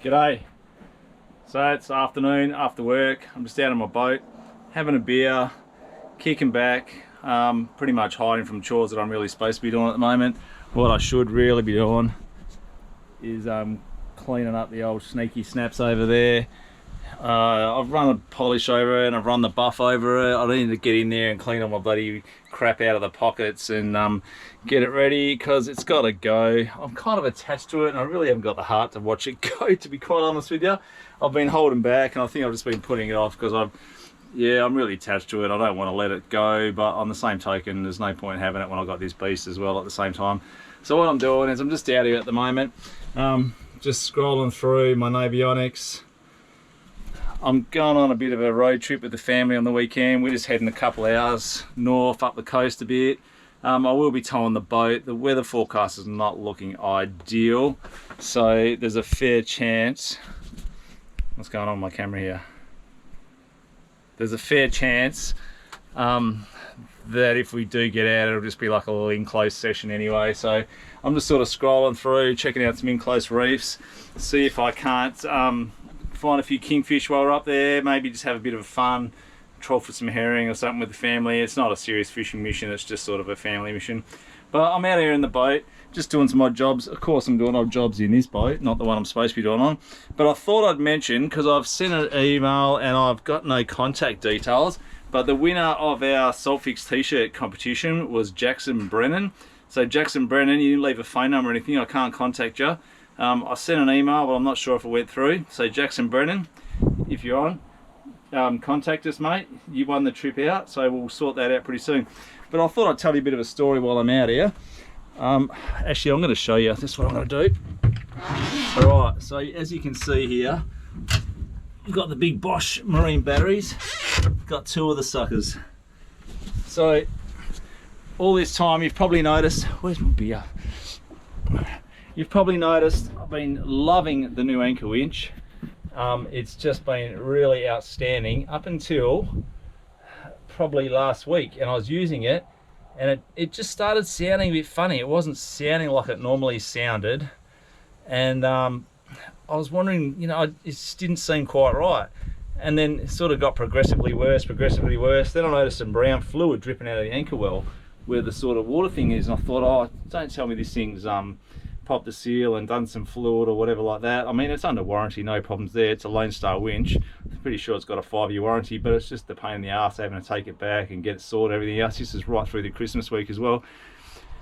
G'day. So it's afternoon after work. I'm just out on my boat, having a beer, kicking back, pretty much hiding from chores that I'm really supposed to be doing at the moment. What I should really be doing is cleaning up the old sneaky snaps over there. I've run a polish over it and I've run the buff over it. I need to get in there and clean all my bloody crap out of the pockets and get it ready because it's got to go. I'm kind of attached to it and I really haven't got the heart to watch it go, to be quite honest with you. I've been holding back and I think I've just been putting it off because I'm really attached to it. I don't want to let it go, but on the same token, there's no point having it when I've got this beast as well at the same time. So what I'm doing is I'm just out here at the moment, just scrolling through my Navionics. I'm going on a bit of a road trip with the family on the weekend. We're just heading a couple hours north up the coast a bit. I will be towing the boat. The weather forecast is not looking ideal, so there's a fair chance. What's going on with my camera here? There's a fair chance that if we do get out, it'll just be like a little enclosed session anyway. So I'm just sort of scrolling through, checking out some enclosed reefs, see if I can't find a few kingfish while we're up there, maybe just have a bit of fun, troll for some herring or something with the family. It's not a serious fishing mission, it's just sort of a family mission. But I'm out here in the boat, just doing some odd jobs. Of course I'm doing odd jobs in this boat, not the one I'm supposed to be doing on. But I thought I'd mention, because I've sent an email and I've got no contact details, but the winner of our Saltfix t-shirt competition was Jackson Brennan. So Jackson Brennan, you didn't leave a phone number or anything, I can't contact you. I sent an email, but I'm not sure if it went through. So Jackson Brennan, if you're on, contact us, mate. You won the trip out, so we'll sort that out pretty soon. But I thought I'd tell you a bit of a story while I'm out here. Actually, I'm going to show you. This is what I'm going to do. All right, so as you can see here, we've got the big Bosch marine batteries. Got two of the suckers. So all this time, you've probably noticed, where's my beer? You've probably noticed I've been loving the new anchor winch. It's just been really outstanding up until probably last week, and I was using it and it just started sounding a bit funny. It wasn't sounding like it normally sounded, and I was wondering, you know, it just didn't seem quite right. And then it sort of got progressively worse. Then I noticed some brown fluid dripping out of the anchor well where the sort of water thing is, and I thought, oh, don't tell me this thing's popped the seal and done some fluid or whatever like that. I mean, it's under warranty, no problems there. It's a Lone Star winch. I'm pretty sure it's got a 5-year warranty, but it's just the pain in the ass having to take it back and get it sorted, everything else. This is right through the Christmas week as well.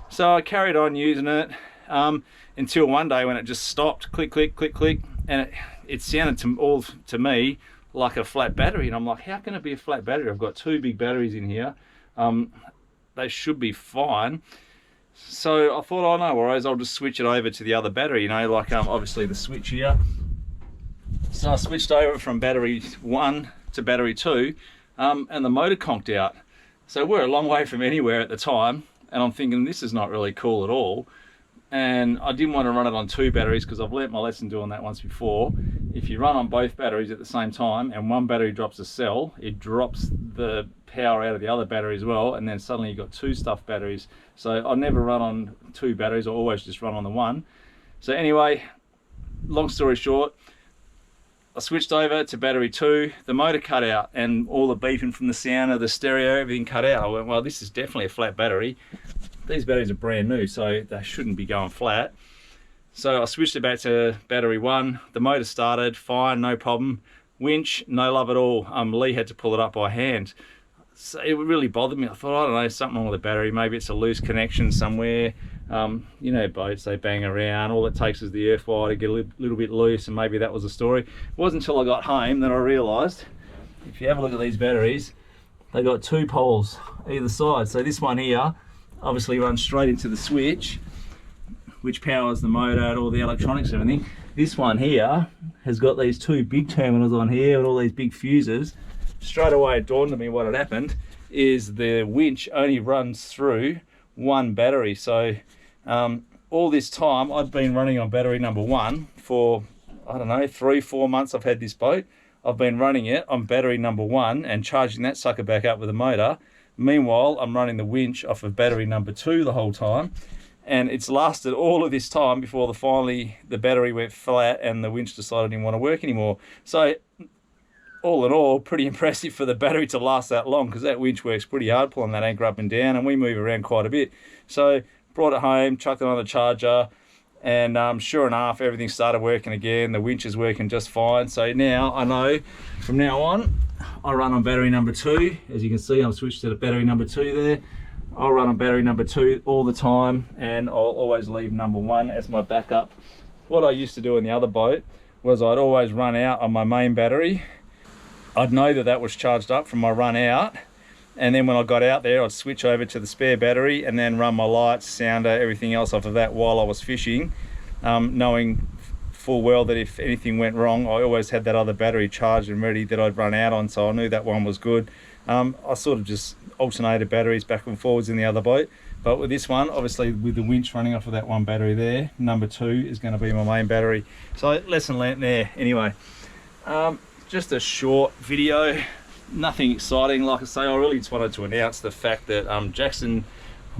So I carried on using it until one day when it just stopped, click, click, click, click, and it sounded to me like a flat battery. And I'm like, how can it be a flat battery? I've got two big batteries in here. They should be fine. So I thought, oh, no worries, I'll just switch it over to the other battery, you know, like obviously the switch here. So I switched over from battery 1 to battery 2, and the motor conked out. So we're a long way from anywhere at the time, and I'm thinking this is not really cool at all. And I didn't want to run it on 2 batteries because I've learnt my lesson doing that once before. If you run on both batteries at the same time and one battery drops a cell, it drops the power out of the other battery as well, and then suddenly you've got 2 stuffed batteries. So I never run on 2 batteries, I always just run on the one. So anyway, long story short, I switched over to battery 2, the motor cut out and all the beeping from the sound of the stereo, everything cut out. I went, well, this is definitely a flat battery. These batteries are brand new, so they shouldn't be going flat. So I switched it back to battery 1. The motor started fine, no problem. Winch, no love at all. Lee had to pull it up by hand. So it really bothered me. I thought, I don't know, something wrong with the battery. Maybe it's a loose connection somewhere. You know, boats, they bang around. All it takes is the earth wire to get a little bit loose, and maybe that was the story. It wasn't until I got home that I realised, if you have a look at these batteries, they got 2 poles either side. So this one here obviously runs straight into the switch, which powers the motor and all the electronics and everything. This one here has got these 2 big terminals on here and all these big fuses. Straight away it dawned on me what had happened is the winch only runs through 1 battery. So all this time I'd been running on battery number 1 for, I don't know, 3-4 months I've had this boat. I've been running it on battery number 1 and charging that sucker back up with a motor. Meanwhile, I'm running the winch off of battery number 2 the whole time. and it's lasted all of this time before finally the battery went flat and the winch decided it didn't want to work anymore. So all in all, pretty impressive for the battery to last that long, because that winch works pretty hard pulling that anchor up and down, and we move around quite a bit. So brought it home, chucked it on the charger, and sure enough, everything started working again. The winch is working just fine. So now I know from now on, I run on battery number 2. As you can see, I've switched to the battery number 2 there. I'll run on battery number 2 all the time, and I'll always leave number 1 as my backup. What I used to do in the other boat was I'd always run out on my main battery. I'd know that that was charged up from my run out, and then when I got out there, I'd switch over to the spare battery and then run my lights, sounder, everything else off of that while I was fishing, knowing full well that if anything went wrong, I always had that other battery charged and ready that I'd run out on, so I knew that one was good. I sort of just alternated batteries back and forwards in the other boat, but with this one, obviously with the winch running off of that one battery there, number 2 is going to be my main battery. So lesson learnt there. Anyway, just a short video, nothing exciting. Like I say, I really just wanted to announce the fact that Jackson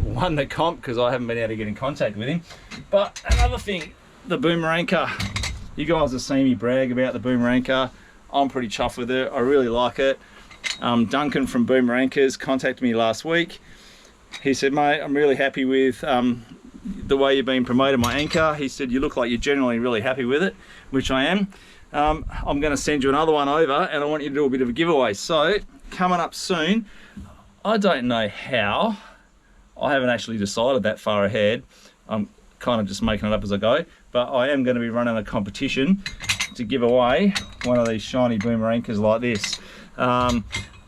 won the comp, because I haven't been able to get in contact with him. But another thing, the boomer anchor. You guys have seen me brag about the boomer anchor. I'm pretty chuffed with it. I really like it. Duncan from Boomer Anchors contacted me last week. He said, mate, I'm really happy with the way you've been promoting my anchor. He said, you look like you're generally really happy with it, which I am. I'm going to send you another one over, and I want you to do a bit of a giveaway. So coming up soon, I don't know how, I haven't actually decided that far ahead. I'm kind of just making it up as I go, but I am going to be running a competition to give away one of these shiny boomer anchors like this.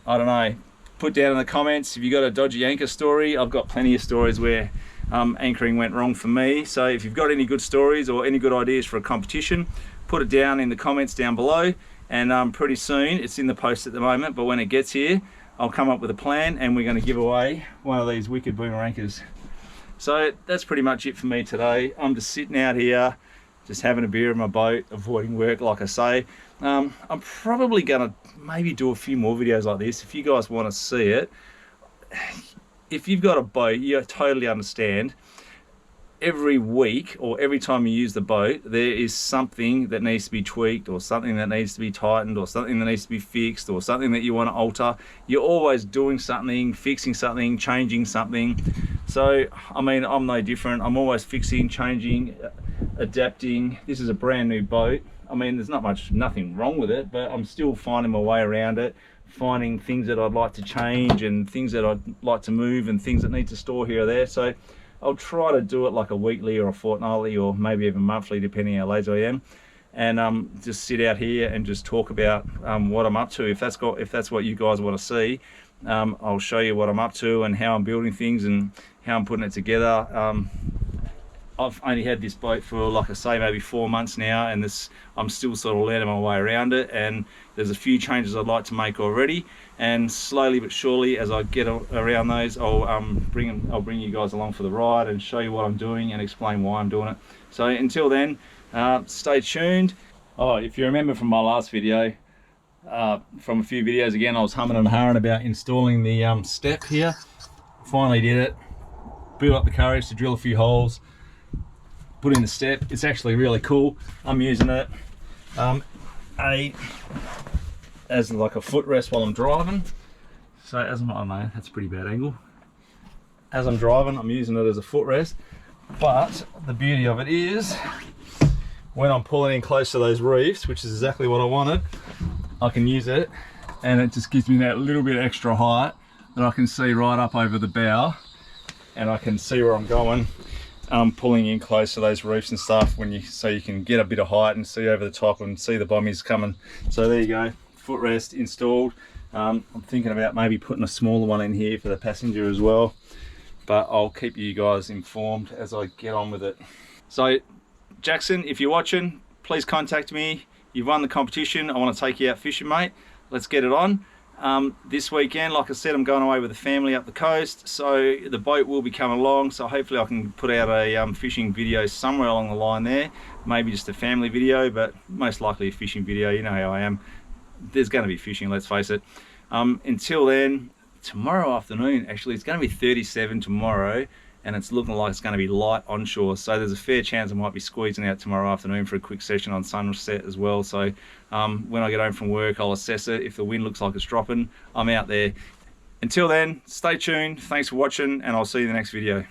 I don't know, put down in the comments if you got a dodgy anchor story. I've got plenty of stories where anchoring went wrong for me. So if you've got any good stories or any good ideas for a competition, put it down in the comments down below, and pretty soon, it's in the post at the moment, but when it gets here, I'll come up with a plan and we're going to give away one of these wicked boomer anchors. So that's pretty much it for me today. I'm just sitting out here, just having a beer in my boat, avoiding work like I say. I'm probably going to maybe do a few more videos like this if you guys want to see it. If you've got a boat, you totally understand. Every week or every time you use the boat, there is something that needs to be tweaked, or something that needs to be tightened, or something that needs to be fixed, or something that you want to alter. You're always doing something, fixing something, changing something. So I mean, I'm no different. I'm always fixing, changing, adapting. This is a brand new boat. I mean, there's nothing wrong with it, but I'm still finding my way around it, finding things that I'd like to change and things that I'd like to move and things that need to store here or there. So I'll try to do it like a weekly or a fortnightly or maybe even monthly, depending how lazy I am, and just sit out here and just talk about what I'm up to. If that's what you guys want to see, I'll show you what I'm up to and how I'm building things and how I'm putting it together. I've only had this boat for, like I say, maybe 4 months now, and I'm still sort of learning my way around it, and there's a few changes I'd like to make already, and slowly but surely as I get around those, I'll bring you guys along for the ride and show you what I'm doing and explain why I'm doing it. So until then, stay tuned. Oh, if you remember from my last video, from a few videos again, I was humming and hawing about installing the step here. Finally did it. Built up the courage to drill a few holes, put in the step. It's actually really cool. I'm using it as like a footrest while I'm driving. So I don't know, that's a pretty bad angle. As I'm driving, I'm using it as a footrest. But the beauty of it is, when I'm pulling in close to those reefs, which is exactly what I wanted, I can use it, and it just gives me that little bit extra height that I can see right up over the bow, and I can see where I'm going. Pulling in close to those reefs and stuff, so you can get a bit of height and see over the top and see the bommies coming. So there you go, footrest installed. I'm thinking about maybe putting a smaller one in here for the passenger as well, but I'll keep you guys informed as I get on with it. So Jackson, if you're watching, please contact me. You've won the competition. I want to take you out fishing, mate. Let's get it on. This weekend, like I said, I'm going away with the family up the coast, so the boat will be coming along, so hopefully I can put out a fishing video somewhere along the line there. Maybe just a family video, but most likely a fishing video. You know how I am. There's going to be fishing, let's face it. Until then, tomorrow afternoon, actually, it's going to be 37 tomorrow, and it's looking like it's going to be light onshore, so there's a fair chance I might be squeezing out tomorrow afternoon for a quick session on sunset as well. So when I get home from work, I'll assess it. If the wind looks like it's dropping, I'm out there. Until then, stay tuned, thanks for watching, and I'll see you in the next video.